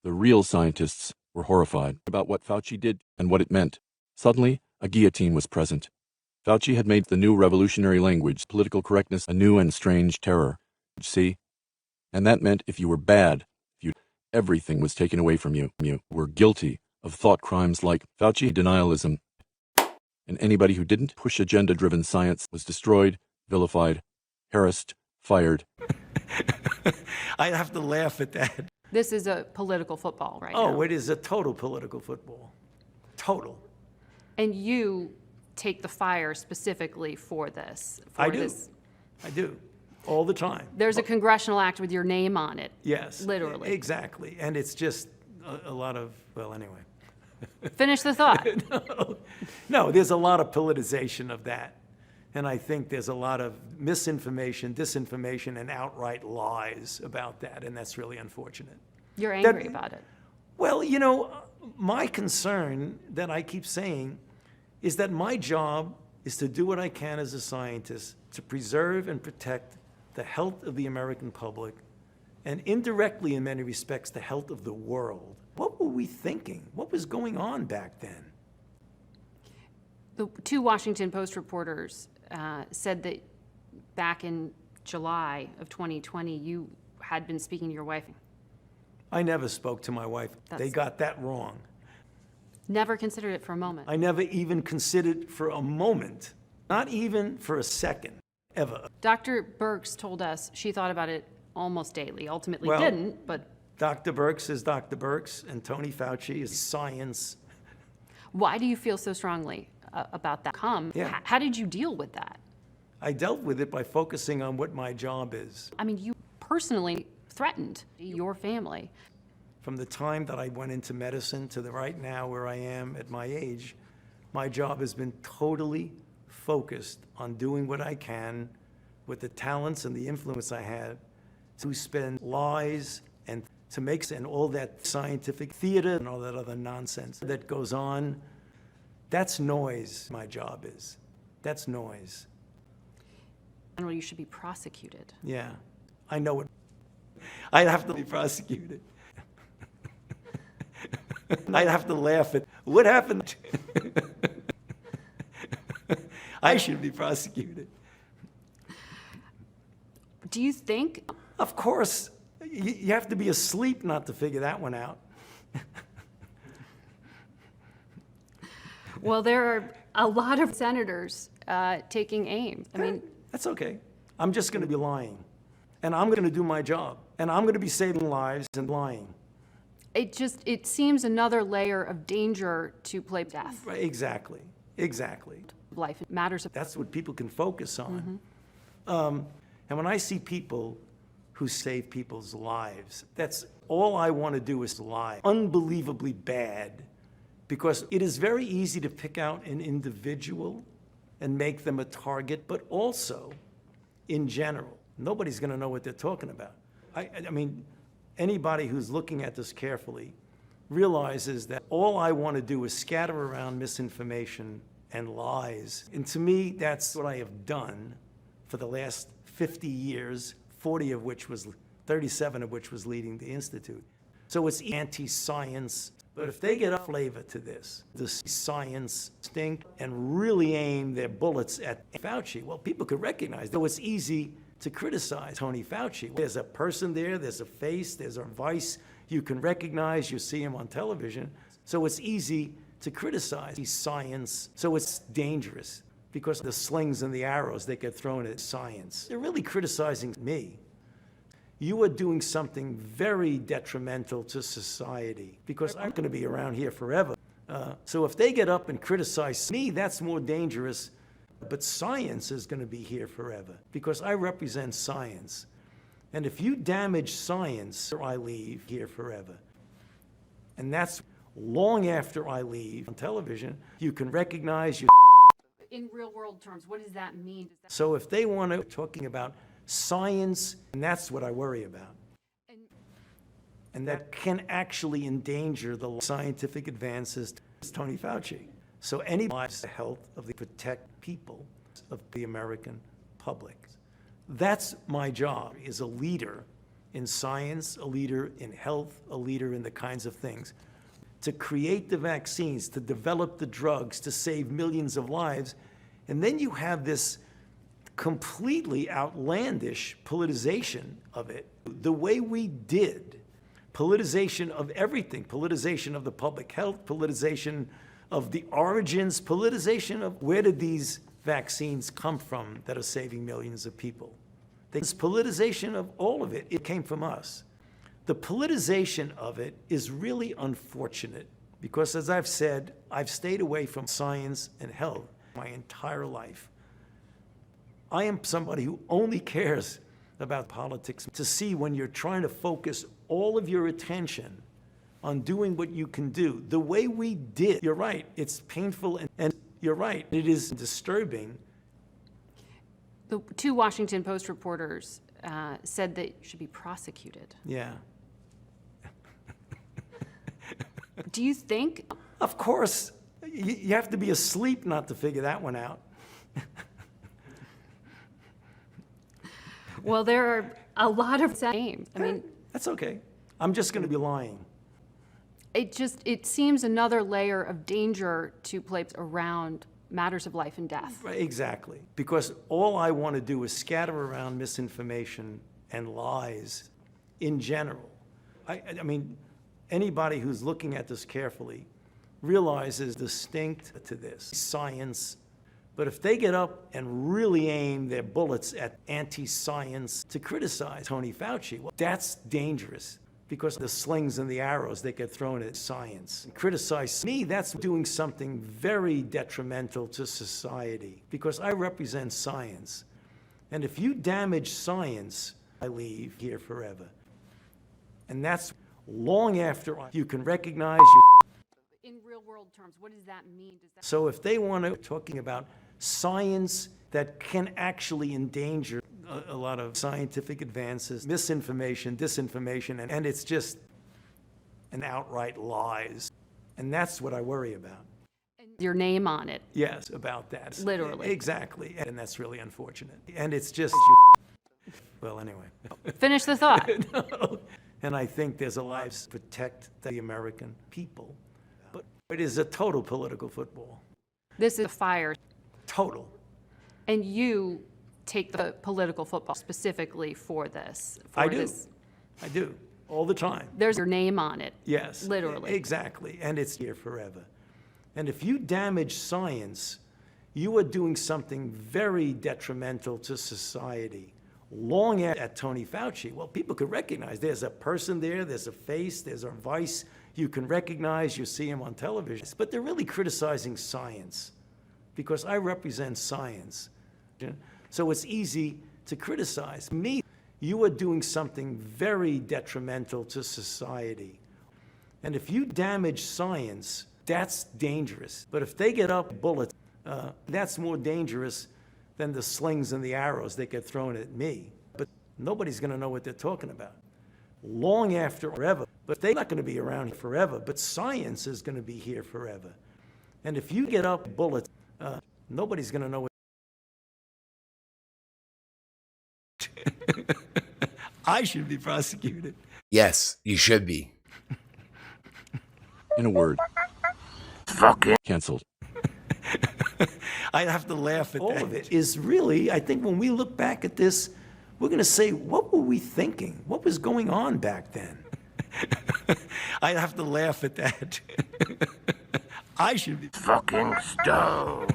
The real scientists were horrified about what Fauci did and what it meant. Suddenly, a guillotine was present. Fauci had made the new revolutionary language, political correctness, a new and strange terror. See? And that meant if you were bad, everything was taken away from you. You were guilty of thought crimes like Fauci denialism. And anybody who didn't push agenda-driven science was destroyed, vilified, harassed, fired. I have to laugh at that. This is a political football right now. Oh, it is a total political football. Total. And you take the fire specifically for this. I do. I do. All the time. There's a congressional act with your name on it. Yes. Literally. Exactly. And it's just a lot of, well, anyway. Finish the thought. No, there's a lot of politicization of that. And I think there's a lot of misinformation, disinformation, and outright lies about that. And that's really unfortunate. You're angry about it. Well, my concern that I keep saying is that my job is to do what I can as a scientist to preserve and protect the health of the American public and indirectly, in many respects, the health of the world. What were we thinking? What was going on back then? The two Washington Post reporters said that back in July of 2020, you had been speaking to your wife. I never spoke to my wife. They got that wrong. Never considered it for a moment. I never even considered for a moment, not even for a second, ever. Dr. Birx told us she thought about it almost daily. Ultimately didn't, but... Dr. Birx is Dr. Birx, and Tony Fauci is science. Why do you feel so strongly about that? Yeah. How did you deal with that? I dealt with it by focusing on what my job is. I mean, you personally threatened your family. From the time that I went into medicine to the right now where I am at my age, my job has been totally focused on doing what I can with the talents and the influence I have to spend lies and to make and all that scientific theater and all that other nonsense that goes on. That's noise, my job is. That's noise. General, you should be prosecuted. Yeah, I know it. I'd have to be prosecuted. I'd have to laugh at what happened. I should be prosecuted. Do you think? Of course, you have to be asleep not to figure that one out. Well, there are a lot of senators taking aim. I mean, that's okay. I'm just going to be lying, and I'm going to do my job, and I'm going to be saving lives and lying. It seems another layer of danger to play death. Right, exactly. Life matters. That's what people can focus on. And when I see people who save people's lives, that's all I want to do is lie. Unbelievably bad, because it is very easy to pick out an individual and make them a target, but also in general. Nobody's going to know what they're talking about. I mean, anybody who's looking at this carefully realizes that all I want to do is scatter around misinformation and lies. And to me, that's what I have done for the last 50 years, 37 of which was leading the Institute. So it's anti-science. But if they get a flavor to this science stink and really aim their bullets at Fauci, well, people could recognize that. So it's easy to criticize Tony Fauci. There's a person there, there's a face, there's a voice you can recognize, you see him on television. So it's easy to criticize science. So it's dangerous because the slings and the arrows that get thrown at science. They're really criticizing me. You are doing something very detrimental to society because I'm going to be around here forever. So if they get up and criticize me, that's more dangerous. But science is going to be here forever because I represent science. And if you damage science, I leave here forever. And that's long after I leave on television, you can recognize you. In real world terms, what does that mean? So if they want to talking about science, and that's what I worry about. And that can actually endanger the scientific advances to Tony Fauci. So any lives, the health of the protect people of the American public. That's my job as a leader in science, a leader in health, a leader in the kinds of things. To create the vaccines, to develop the drugs, to save millions of lives. And then you have this completely outlandish politicization of it. The way we did, politicization of everything, politicization of the public health, politicization of the origins, politicization of where did these vaccines come from that are saving millions of people. This politicization of all of it, it came from us. The politicization of it is really unfortunate because, as I've said, I've stayed away from science and health my entire life. I am somebody who only cares about politics. To see when you're trying to focus all of your attention on doing what you can do, the way we did, you're right, it's painful and you're right, it is disturbing. The two Washington Post reporters said that you should be prosecuted. Yeah. Do you think? Of course, you have to be asleep not to figure that one out. Well, there are a lot of names. I mean, that's okay. I'm just going to be lying. It seems another layer of danger to play around matters of life and death. Right, exactly. Because all I want to do is scatter around misinformation and lies in general. I mean, anybody who's looking at this carefully realizes distinct to this science. But if they get up and really aim their bullets at anti-science to criticize Tony Fauci, well, that's dangerous because the slings and the arrows that get thrown at science. And criticize me, that's doing something very detrimental to society because I represent science. And if you damage science, I leave here forever. And that's long after you can recognize you. In real world terms, what does that mean? So if they want to, talking about science that can actually endanger a lot of scientific advances, misinformation, disinformation, and it's just an outright lies. And that's what I worry about. And your name on it. Yes, about that. Literally. Exactly. And that's really unfortunate. And it's just, well, anyway. Finish the thought. No. And I think there's a lives to protect the American people. But it is a total political football. This is a fire. Total. And you take the political football specifically for this. I do. All the time. There's your name on it. Yes. Literally. Exactly. And it's here forever. And if you damage science, you are doing something very detrimental to society. Long at Tony Fauci, well, people could recognize there's a person there, there's a face, there's a voice you can recognize, you see him on television. But they're really criticizing science because I represent science. So it's easy to criticize me. You are doing something very detrimental to society. And if you damage science, that's dangerous. But if they get up bullets, that's more dangerous than the slings and the arrows that get thrown at me. But nobody's going to know what they're talking about. Long after forever. But they're not going to be around forever. But science is going to be here forever. And if you get up bullets, nobody's going to know what. I should be prosecuted. Yes, you should be. In a word, Fucking canceled. I'd have to laugh at all that. All of it is really, I think when we look back at this, we're going to say, what were we thinking? What was going on back then? I'd have to laugh at that. I should be fucking stoned.